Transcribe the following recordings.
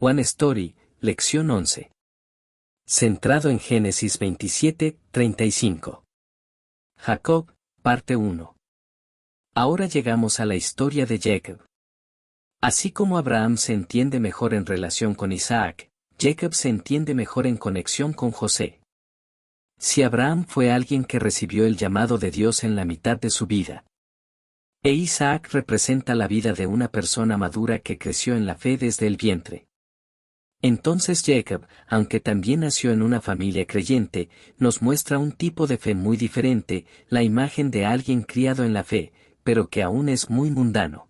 One Story, lección 11. Centrado en Génesis 27:35. Jacob, parte 1. Ahora llegamos a la historia de Jacob. Así como Abraham se entiende mejor en relación con Isaac, Jacob se entiende mejor en conexión con José. Si Abraham fue alguien que recibió el llamado de Dios en la mitad de su vida, e Isaac representa la vida de una persona madura que creció en la fe desde el vientre. Entonces Jacob, aunque también nació en una familia creyente, nos muestra un tipo de fe muy diferente, la imagen de alguien criado en la fe, pero que aún es muy mundano.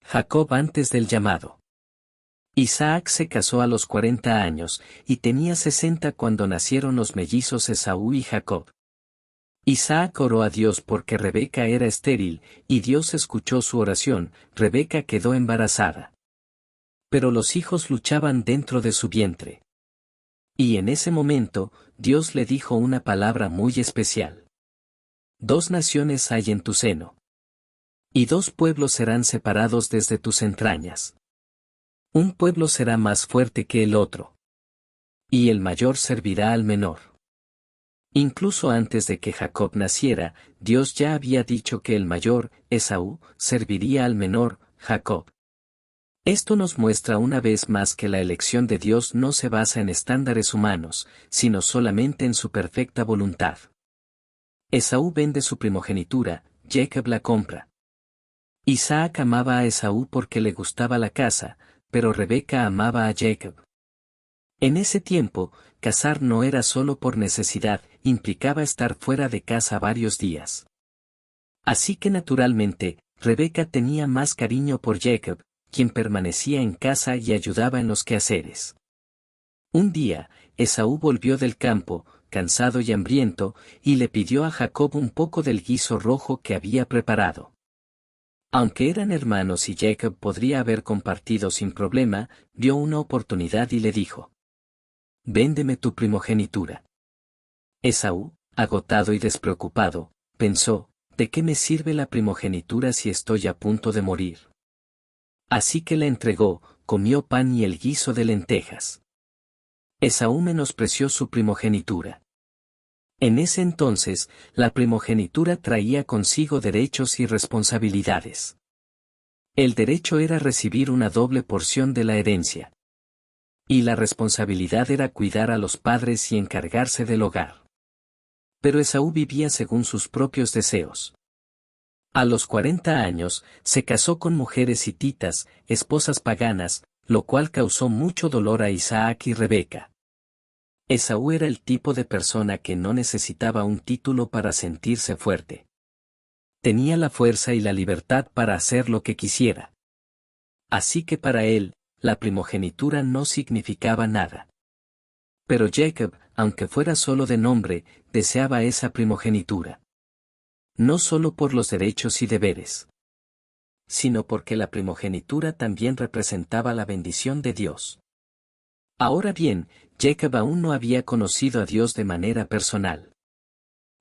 Jacob antes del llamado. Isaac se casó a los 40 años, y tenía 60 cuando nacieron los mellizos Esaú y Jacob. Isaac oró a Dios porque Rebeca era estéril, y Dios escuchó su oración, Rebeca quedó embarazada. Pero los hijos luchaban dentro de su vientre. Y en ese momento, Dios le dijo una palabra muy especial. 2 naciones hay en tu seno. Y 2 pueblos serán separados desde tus entrañas. Un pueblo será más fuerte que el otro. Y el mayor servirá al menor. Incluso antes de que Jacob naciera, Dios ya había dicho que el mayor, Esaú, serviría al menor, Jacob. Esto nos muestra una vez más que la elección de Dios no se basa en estándares humanos, sino solamente en su perfecta voluntad. Esaú vende su primogenitura, Jacob la compra. Isaac amaba a Esaú porque le gustaba la caza, pero Rebeca amaba a Jacob. En ese tiempo, cazar no era solo por necesidad, implicaba estar fuera de casa varios días. Así que naturalmente, Rebeca tenía más cariño por Jacob, quien permanecía en casa y ayudaba en los quehaceres. Un día, Esaú volvió del campo, cansado y hambriento, y le pidió a Jacob un poco del guiso rojo que había preparado. Aunque eran hermanos y Jacob podría haber compartido sin problema, vio una oportunidad y le dijo: «Véndeme tu primogenitura». Esaú, agotado y despreocupado, pensó: «¿De qué me sirve la primogenitura si estoy a punto de morir?». Así que la entregó, comió pan y el guiso de lentejas. Esaú menospreció su primogenitura. En ese entonces, la primogenitura traía consigo derechos y responsabilidades. El derecho era recibir una doble porción de la herencia. Y la responsabilidad era cuidar a los padres y encargarse del hogar. Pero Esaú vivía según sus propios deseos. A los 40 años, se casó con mujeres hititas, esposas paganas, lo cual causó mucho dolor a Isaac y Rebeca. Esaú era el tipo de persona que no necesitaba un título para sentirse fuerte. Tenía la fuerza y la libertad para hacer lo que quisiera. Así que para él, la primogenitura no significaba nada. Pero Jacob, aunque fuera solo de nombre, deseaba esa primogenitura. No solo por los derechos y deberes, sino porque la primogenitura también representaba la bendición de Dios. Ahora bien, Jacob aún no había conocido a Dios de manera personal.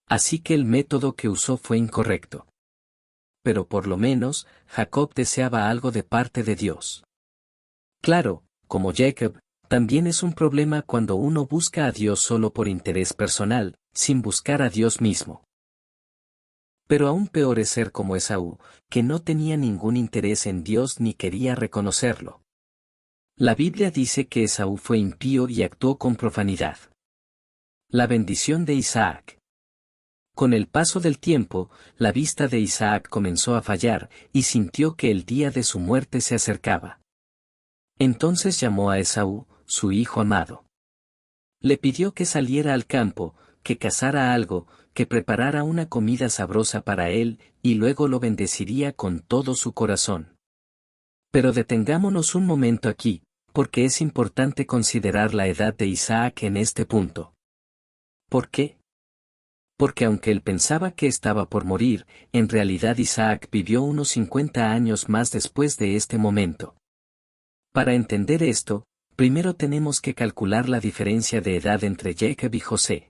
Así que el método que usó fue incorrecto. Pero por lo menos, Jacob deseaba algo de parte de Dios. Claro, como Jacob, también es un problema cuando uno busca a Dios solo por interés personal, sin buscar a Dios mismo. Pero aún peor es ser como Esaú, que no tenía ningún interés en Dios ni quería reconocerlo. La Biblia dice que Esaú fue impío y actuó con profanidad. La bendición de Isaac. Con el paso del tiempo, la vista de Isaac comenzó a fallar, y sintió que el día de su muerte se acercaba. Entonces llamó a Esaú, su hijo amado. Le pidió que saliera al campo, que cazara algo, que preparara una comida sabrosa para él, y luego lo bendeciría con todo su corazón. Pero detengámonos un momento aquí, porque es importante considerar la edad de Isaac en este punto. ¿Por qué? Porque aunque él pensaba que estaba por morir, en realidad Isaac vivió unos 50 años más después de este momento. Para entender esto, primero tenemos que calcular la diferencia de edad entre Jacob y José.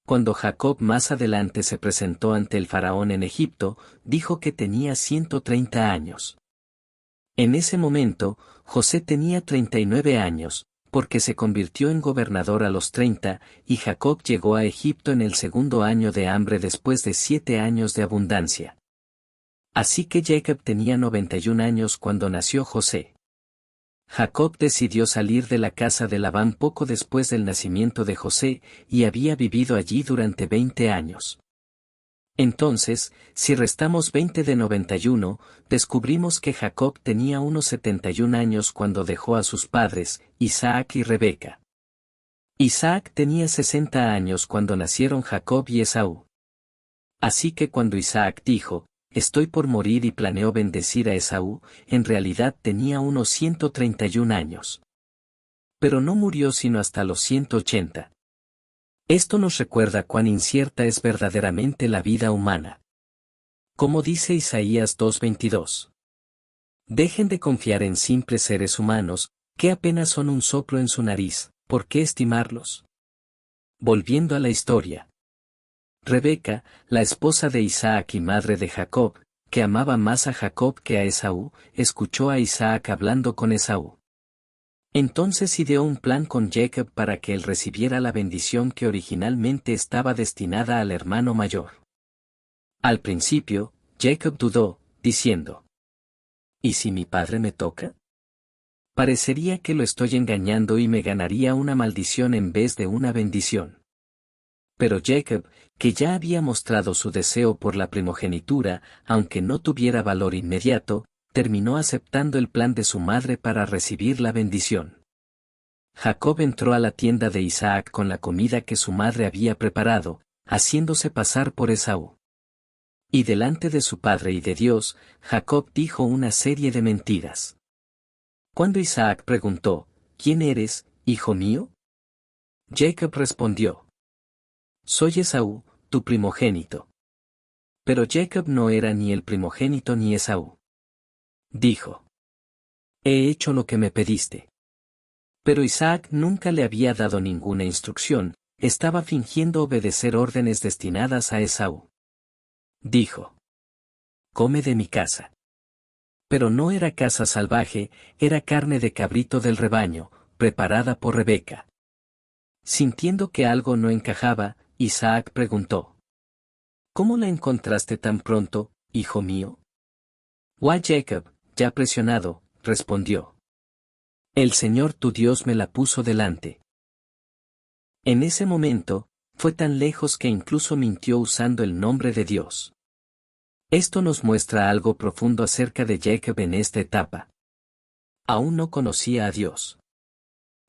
Cuando Jacob más adelante se presentó ante el faraón en Egipto, dijo que tenía 130 años. En ese momento, José tenía 39 años, porque se convirtió en gobernador a los 30, y Jacob llegó a Egipto en el segundo año de hambre después de 7 años de abundancia. Así que Jacob tenía 91 años cuando nació José. Jacob decidió salir de la casa de Labán poco después del nacimiento de José, y había vivido allí durante 20 años. Entonces, si restamos 20 de 91, descubrimos que Jacob tenía unos 71 años cuando dejó a sus padres, Isaac y Rebeca. Isaac tenía 60 años cuando nacieron Jacob y Esaú. Así que cuando Isaac dijo, estoy por morir y planeó bendecir a Esaú, en realidad tenía unos 131 años. Pero no murió sino hasta los 180. Esto nos recuerda cuán incierta es verdaderamente la vida humana. Como dice Isaías 2:22. Dejen de confiar en simples seres humanos, que apenas son un soplo en su nariz, ¿por qué estimarlos? Volviendo a la historia. Rebeca, la esposa de Isaac y madre de Jacob, que amaba más a Jacob que a Esaú, escuchó a Isaac hablando con Esaú. Entonces ideó un plan con Jacob para que él recibiera la bendición que originalmente estaba destinada al hermano mayor. Al principio, Jacob dudó, diciendo: ¿y si mi padre me toca? Parecería que lo estoy engañando y me ganaría una maldición en vez de una bendición. Pero Jacob, que ya había mostrado su deseo por la primogenitura, aunque no tuviera valor inmediato, terminó aceptando el plan de su madre para recibir la bendición. Jacob entró a la tienda de Isaac con la comida que su madre había preparado, haciéndose pasar por Esaú. Y delante de su padre y de Dios, Jacob dijo una serie de mentiras. Cuando Isaac preguntó, ¿quién eres, hijo mío? Jacob respondió: soy Esaú, tu primogénito. Pero Jacob no era ni el primogénito ni Esaú. Dijo: he hecho lo que me pediste. Pero Isaac nunca le había dado ninguna instrucción, estaba fingiendo obedecer órdenes destinadas a Esaú. Dijo: come de mi casa. Pero no era caza salvaje, era carne de cabrito del rebaño, preparada por Rebeca. Sintiendo que algo no encajaba, Isaac preguntó: ¿cómo la encontraste tan pronto, hijo mío? Jacob, ya presionado, respondió: el Señor tu Dios me la puso delante. En ese momento, fue tan lejos que incluso mintió usando el nombre de Dios. Esto nos muestra algo profundo acerca de Jacob en esta etapa. Aún no conocía a Dios.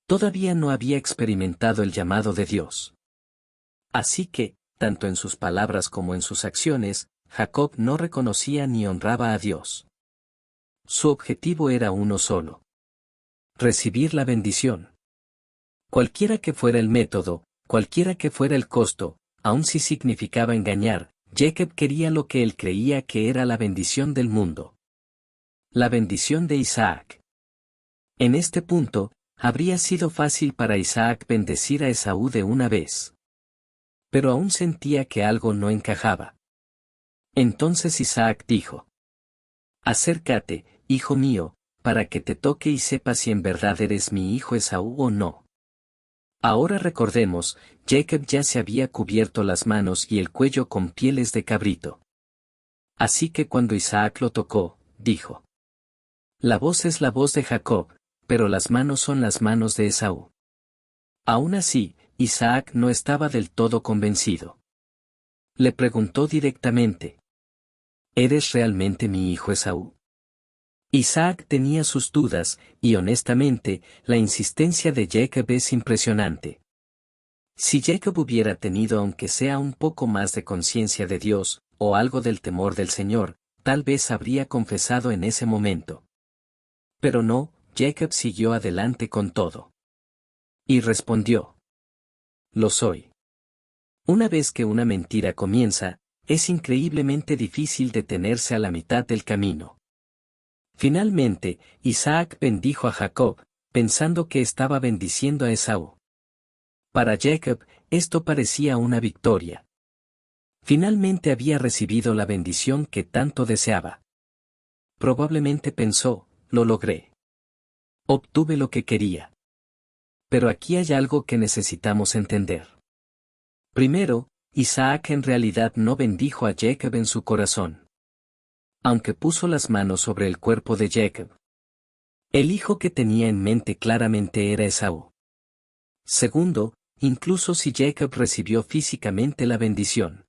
Todavía no había experimentado el llamado de Dios. Así que, tanto en sus palabras como en sus acciones, Jacob no reconocía ni honraba a Dios. Su objetivo era uno solo: recibir la bendición. Cualquiera que fuera el método, cualquiera que fuera el costo, aun si significaba engañar, Jacob quería lo que él creía que era la bendición del mundo. La bendición de Isaac. En este punto, habría sido fácil para Isaac bendecir a Esaú de una vez. Pero aún sentía que algo no encajaba. Entonces Isaac dijo: acércate, hijo mío, para que te toque y sepa si en verdad eres mi hijo Esaú o no. Ahora recordemos, Jacob ya se había cubierto las manos y el cuello con pieles de cabrito. Así que cuando Isaac lo tocó, dijo: la voz es la voz de Jacob, pero las manos son las manos de Esaú. Aún así, Isaac no estaba del todo convencido. Le preguntó directamente: ¿eres realmente mi hijo Esaú? Isaac tenía sus dudas, y honestamente, la insistencia de Jacob es impresionante. Si Jacob hubiera tenido aunque sea un poco más de conciencia de Dios, o algo del temor del Señor, tal vez habría confesado en ese momento. Pero no, Jacob siguió adelante con todo. Y respondió: lo soy. Una vez que una mentira comienza, es increíblemente difícil detenerse a la mitad del camino. Finalmente, Isaac bendijo a Jacob, pensando que estaba bendiciendo a Esaú. Para Jacob, esto parecía una victoria. Finalmente había recibido la bendición que tanto deseaba. Probablemente pensó: lo logré. Obtuve lo que quería. Pero aquí hay algo que necesitamos entender. Primero, Isaac en realidad no bendijo a Jacob en su corazón. Aunque puso las manos sobre el cuerpo de Jacob. El hijo que tenía en mente claramente era Esaú. Segundo, incluso si Jacob recibió físicamente la bendición.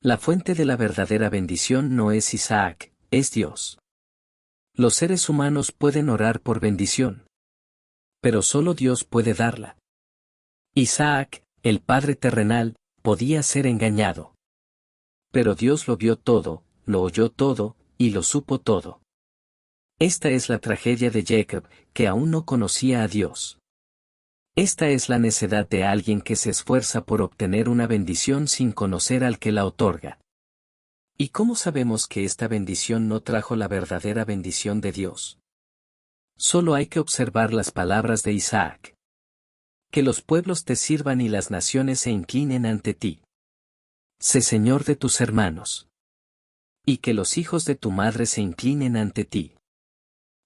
La fuente de la verdadera bendición no es Isaac, es Dios. Los seres humanos pueden orar por bendición. Pero solo Dios puede darla. Isaac, el padre terrenal, podía ser engañado. Pero Dios lo vio todo, lo oyó todo, y lo supo todo. Esta es la tragedia de Jacob, que aún no conocía a Dios. Esta es la necedad de alguien que se esfuerza por obtener una bendición sin conocer al que la otorga. ¿Y cómo sabemos que esta bendición no trajo la verdadera bendición de Dios? Solo hay que observar las palabras de Isaac. Que los pueblos te sirvan y las naciones se inclinen ante ti. Sé señor de tus hermanos. Y que los hijos de tu madre se inclinen ante ti.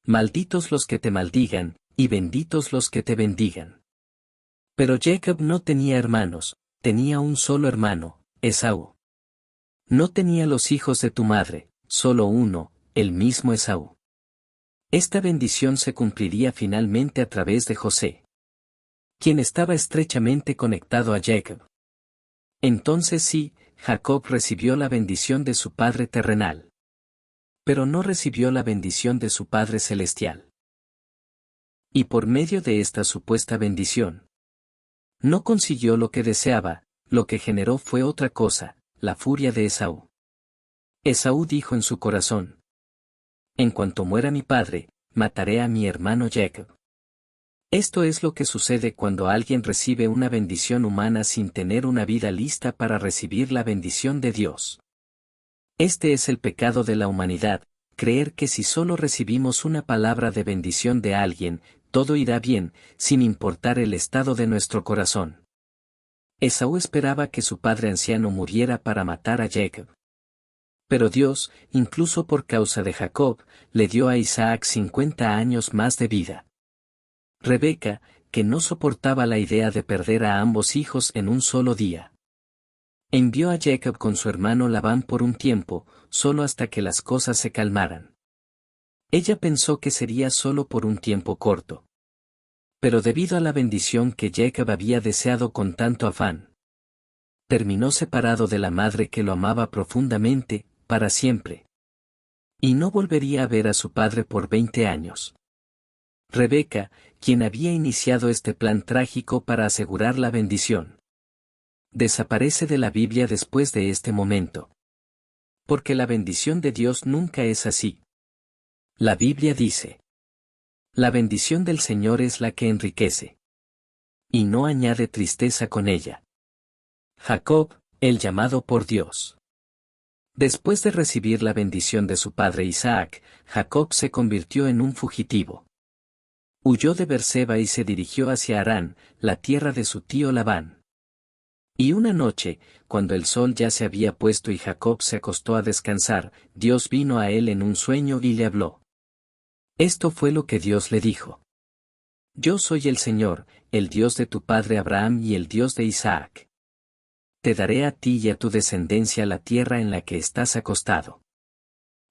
Malditos los que te maldigan, y benditos los que te bendigan. Pero Jacob no tenía hermanos, tenía un solo hermano, Esaú. No tenía los hijos de tu madre, solo uno, el mismo Esaú. Esta bendición se cumpliría finalmente a través de José, quien estaba estrechamente conectado a Jacob. Entonces sí, Jacob recibió la bendición de su padre terrenal. Pero no recibió la bendición de su Padre celestial. Y por medio de esta supuesta bendición, no consiguió lo que deseaba, lo que generó fue otra cosa, la furia de Esaú. Esaú dijo en su corazón: en cuanto muera mi padre, mataré a mi hermano Jacob. Esto es lo que sucede cuando alguien recibe una bendición humana sin tener una vida lista para recibir la bendición de Dios. Este es el pecado de la humanidad, creer que si solo recibimos una palabra de bendición de alguien, todo irá bien, sin importar el estado de nuestro corazón. Esaú esperaba que su padre anciano muriera para matar a Jacob. Pero Dios, incluso por causa de Jacob, le dio a Isaac 50 años más de vida. Rebeca, que no soportaba la idea de perder a ambos hijos en un solo día, envió a Jacob con su hermano Labán por un tiempo, solo hasta que las cosas se calmaran. Ella pensó que sería solo por un tiempo corto. Pero debido a la bendición que Jacob había deseado con tanto afán, terminó separado de la madre que lo amaba profundamente, para siempre. Y no volvería a ver a su padre por 20 años. Rebeca, quien había iniciado este plan trágico para asegurar la bendición, desaparece de la Biblia después de este momento. Porque la bendición de Dios nunca es así. La Biblia dice: la bendición del Señor es la que enriquece. Y no añade tristeza con ella. Jacob, el llamado por Dios. Después de recibir la bendición de su padre Isaac, Jacob se convirtió en un fugitivo. Huyó de Beerseba y se dirigió hacia Harán, la tierra de su tío Labán. Y una noche, cuando el sol ya se había puesto y Jacob se acostó a descansar, Dios vino a él en un sueño y le habló. Esto fue lo que Dios le dijo: yo soy el Señor, el Dios de tu padre Abraham y el Dios de Isaac. Te daré a ti y a tu descendencia la tierra en la que estás acostado.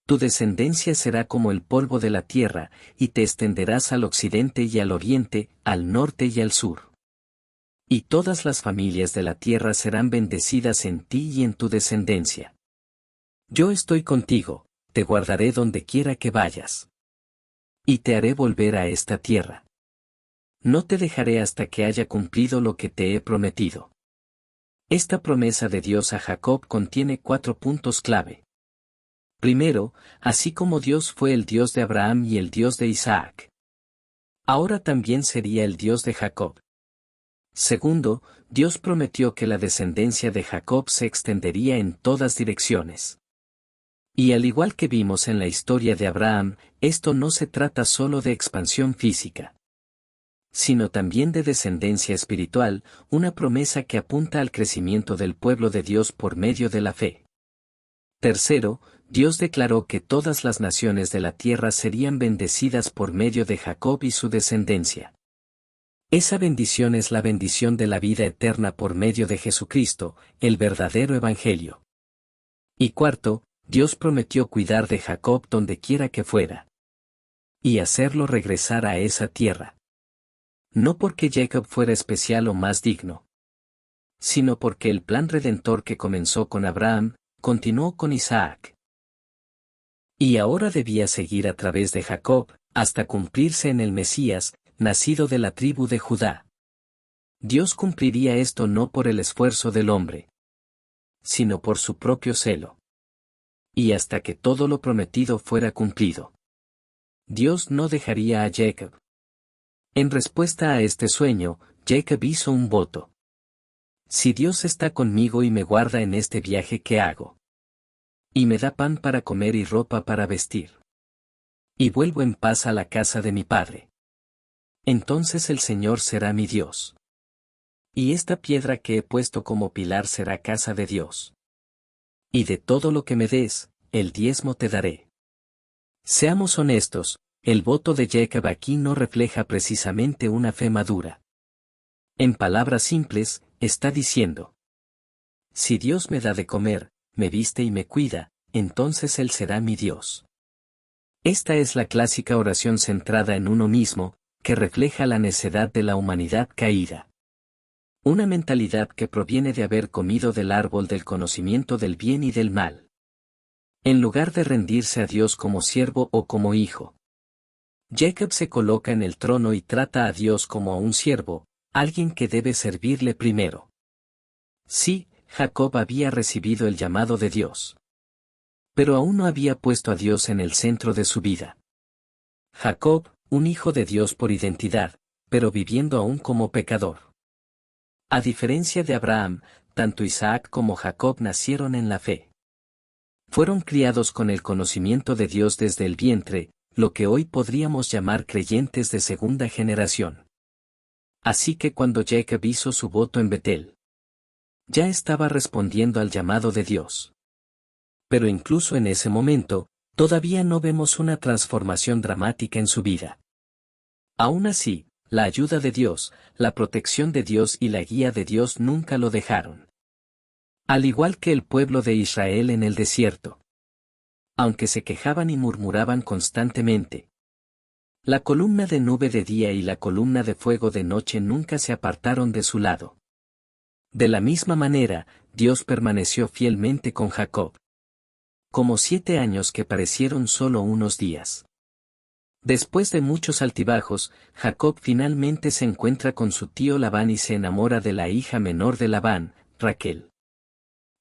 Tu descendencia será como el polvo de la tierra, y te extenderás al occidente y al oriente, al norte y al sur. Y todas las familias de la tierra serán bendecidas en ti y en tu descendencia. Yo estoy contigo, te guardaré donde quiera que vayas. Y te haré volver a esta tierra. No te dejaré hasta que haya cumplido lo que te he prometido. Esta promesa de Dios a Jacob contiene 4 puntos clave. Primero, así como Dios fue el Dios de Abraham y el Dios de Isaac, ahora también sería el Dios de Jacob. Segundo, Dios prometió que la descendencia de Jacob se extendería en todas direcciones. Y al igual que vimos en la historia de Abraham, esto no se trata solo de expansión física, sino también de descendencia espiritual, una promesa que apunta al crecimiento del pueblo de Dios por medio de la fe. Tercero, Dios declaró que todas las naciones de la tierra serían bendecidas por medio de Jacob y su descendencia. Esa bendición es la bendición de la vida eterna por medio de Jesucristo, el verdadero Evangelio. Y cuarto, Dios prometió cuidar de Jacob donde quiera que fuera. Y hacerlo regresar a esa tierra. No porque Jacob fuera especial o más digno, sino porque el plan redentor que comenzó con Abraham, continuó con Isaac. Y ahora debía seguir a través de Jacob, hasta cumplirse en el Mesías, nacido de la tribu de Judá. Dios cumpliría esto no por el esfuerzo del hombre, sino por su propio celo. Y hasta que todo lo prometido fuera cumplido, Dios no dejaría a Jacob. En respuesta a este sueño, Jacob hizo un voto. Si Dios está conmigo y me guarda en este viaje que hago, y me da pan para comer y ropa para vestir, y vuelvo en paz a la casa de mi padre, entonces el Señor será mi Dios. Y esta piedra que he puesto como pilar será casa de Dios. Y de todo lo que me des, el diezmo te daré. Seamos honestos, el voto de Jacob aquí no refleja precisamente una fe madura. En palabras simples, está diciendo: si Dios me da de comer, me viste y me cuida, entonces Él será mi Dios. Esta es la clásica oración centrada en uno mismo, que refleja la necedad de la humanidad caída. Una mentalidad que proviene de haber comido del árbol del conocimiento del bien y del mal. En lugar de rendirse a Dios como siervo o como hijo, Jacob se coloca en el trono y trata a Dios como a un siervo, alguien que debe servirle primero. Sí, Jacob había recibido el llamado de Dios, pero aún no había puesto a Dios en el centro de su vida. Jacob, un hijo de Dios por identidad, pero viviendo aún como pecador. A diferencia de Abraham, tanto Isaac como Jacob nacieron en la fe. Fueron criados con el conocimiento de Dios desde el vientre, lo que hoy podríamos llamar creyentes de segunda generación. Así que cuando Jacob hizo su voto en Betel, ya estaba respondiendo al llamado de Dios. Pero incluso en ese momento, todavía no vemos una transformación dramática en su vida. Aún así, la ayuda de Dios, la protección de Dios y la guía de Dios nunca lo dejaron. Al igual que el pueblo de Israel en el desierto. Aunque se quejaban y murmuraban constantemente, la columna de nube de día y la columna de fuego de noche nunca se apartaron de su lado. De la misma manera, Dios permaneció fielmente con Jacob. Como 7 años que parecieron solo unos días. Después de muchos altibajos, Jacob finalmente se encuentra con su tío Labán y se enamora de la hija menor de Labán, Raquel.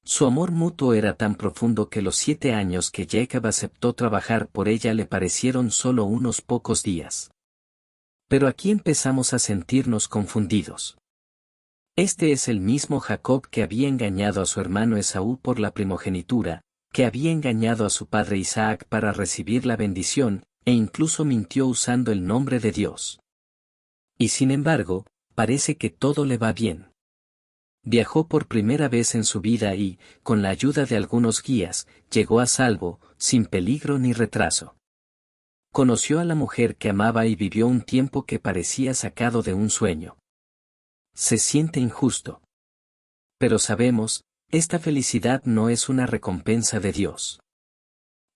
Su amor mutuo era tan profundo que los 7 años que Jacob aceptó trabajar por ella le parecieron solo unos pocos días. Pero aquí empezamos a sentirnos confundidos. Este es el mismo Jacob que había engañado a su hermano Esaú por la primogenitura, que había engañado a su padre Isaac para recibir la bendición, e incluso mintió usando el nombre de Dios. Y sin embargo, parece que todo le va bien. Viajó por primera vez en su vida y, con la ayuda de algunos guías, llegó a salvo, sin peligro ni retraso. Conoció a la mujer que amaba y vivió un tiempo que parecía sacado de un sueño. Se siente injusto. Pero sabemos, esta felicidad no es una recompensa de Dios.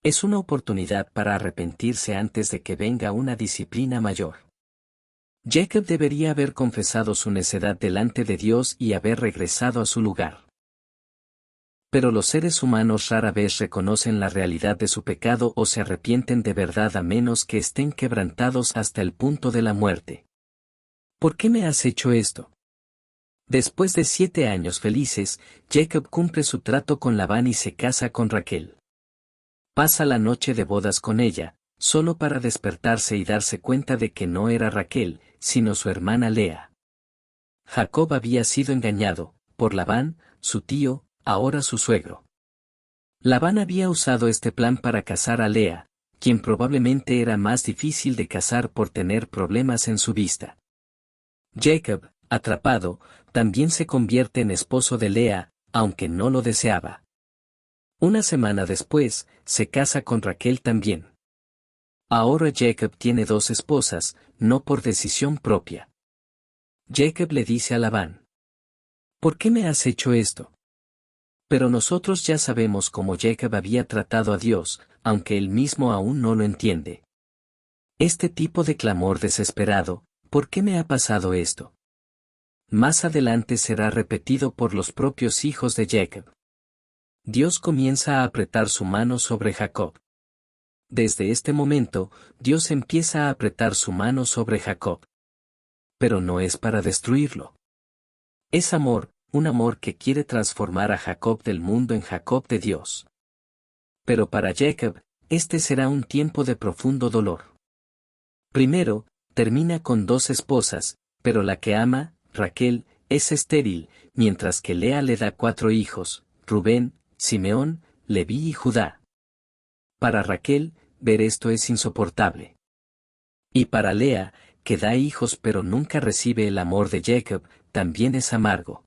Es una oportunidad para arrepentirse antes de que venga una disciplina mayor. Jacob debería haber confesado su necedad delante de Dios y haber regresado a su lugar. Pero los seres humanos rara vez reconocen la realidad de su pecado o se arrepienten de verdad a menos que estén quebrantados hasta el punto de la muerte. ¿Por qué me has hecho esto? Después de 7 años felices, Jacob cumple su trato con Labán y se casa con Raquel. Pasa la noche de bodas con ella, solo para despertarse y darse cuenta de que no era Raquel, sino su hermana Lea. Jacob había sido engañado, por Labán, su tío, ahora su suegro. Labán había usado este plan para casar a Lea, quien probablemente era más difícil de casar por tener problemas en su vista. Jacob, atrapado, también se convierte en esposo de Lea, aunque no lo deseaba. Una semana después, se casa con Raquel también. Ahora Jacob tiene dos esposas, no por decisión propia. Jacob le dice a Labán: ¿por qué me has hecho esto? Pero nosotros ya sabemos cómo Jacob había tratado a Dios, aunque él mismo aún no lo entiende. Este tipo de clamor desesperado: ¿por qué me ha pasado esto? Más adelante será repetido por los propios hijos de Jacob. Dios comienza a apretar su mano sobre Jacob. Desde este momento, Dios empieza a apretar su mano sobre Jacob. Pero no es para destruirlo. Es amor, un amor que quiere transformar a Jacob del mundo en Jacob de Dios. Pero para Jacob, este será un tiempo de profundo dolor. Primero, termina con dos esposas, pero la que ama, Raquel, es estéril, mientras que Lea le da 4 hijos, Rubén, Simeón, Leví y Judá. Para Raquel, ver esto es insoportable. Y para Lea, que da hijos pero nunca recibe el amor de Jacob, también es amargo.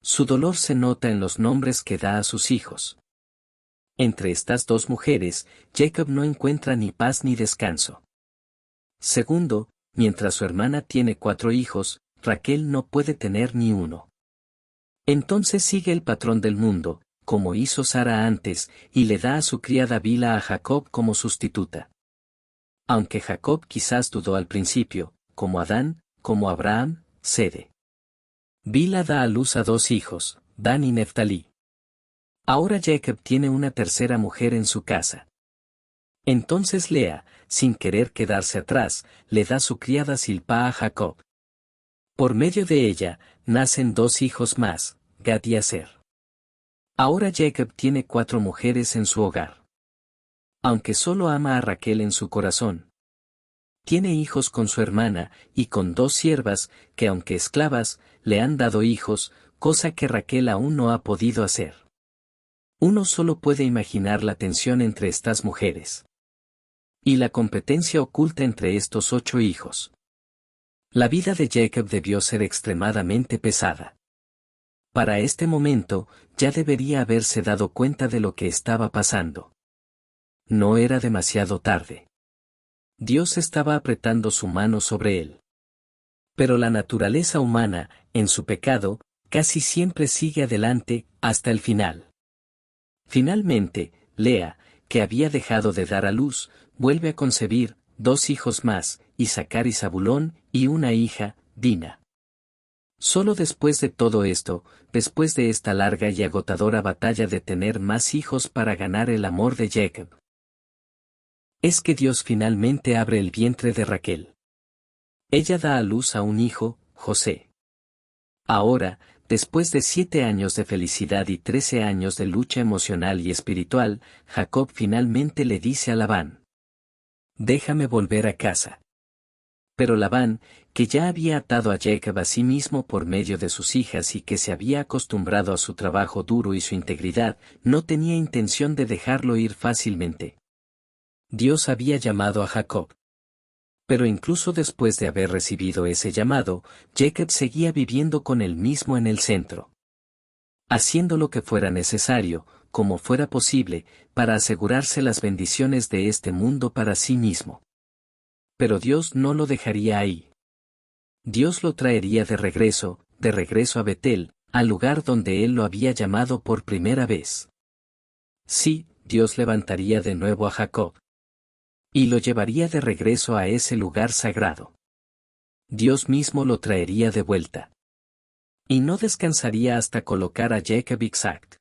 Su dolor se nota en los nombres que da a sus hijos. Entre estas dos mujeres, Jacob no encuentra ni paz ni descanso. Segundo, mientras su hermana tiene 4 hijos, Raquel no puede tener ni uno. Entonces sigue el patrón del mundo, como hizo Sara antes, y le da a su criada Bila a Jacob como sustituta. Aunque Jacob quizás dudó al principio, como Adán, como Abraham, cede. Bila da a luz a 2 hijos, Dan y Neftalí. Ahora Jacob tiene una tercera mujer en su casa. Entonces Lea, sin querer quedarse atrás, le da su criada Zilpá a Jacob. Por medio de ella, nacen 2 hijos más, Gad y Aser. Ahora Jacob tiene 4 mujeres en su hogar. Aunque solo ama a Raquel en su corazón. Tiene hijos con su hermana, y con 2 siervas, que aunque esclavas, le han dado hijos, cosa que Raquel aún no ha podido hacer. Uno solo puede imaginar la tensión entre estas mujeres. Y la competencia oculta entre estos 8 hijos. La vida de Jacob debió ser extremadamente pesada. Para este momento, ya debería haberse dado cuenta de lo que estaba pasando. No era demasiado tarde. Dios estaba apretando su mano sobre él. Pero la naturaleza humana, en su pecado, casi siempre sigue adelante, hasta el final. Finalmente, Lea, que había dejado de dar a luz, vuelve a concebir 2 hijos más, Isaacar y Zabulón, y una hija, Dina. Solo después de todo esto, después de esta larga y agotadora batalla de tener más hijos para ganar el amor de Jacob, es que Dios finalmente abre el vientre de Raquel. Ella da a luz a un hijo, José. Ahora, después de 7 años de felicidad y 13 años de lucha emocional y espiritual, Jacob finalmente le dice a Labán: déjame volver a casa. Pero Labán, que ya había atado a Jacob a sí mismo por medio de sus hijas y que se había acostumbrado a su trabajo duro y su integridad, no tenía intención de dejarlo ir fácilmente. Dios había llamado a Jacob. Pero incluso después de haber recibido ese llamado, Jacob seguía viviendo con él mismo en el centro. Haciendo lo que fuera necesario, como fuera posible, para asegurarse las bendiciones de este mundo para sí mismo. Pero Dios no lo dejaría ahí. Dios lo traería de regreso a Betel, al lugar donde él lo había llamado por primera vez. Sí, Dios levantaría de nuevo a Jacob. Y lo llevaría de regreso a ese lugar sagrado. Dios mismo lo traería de vuelta. Y no descansaría hasta colocar a Jacob y Isaac.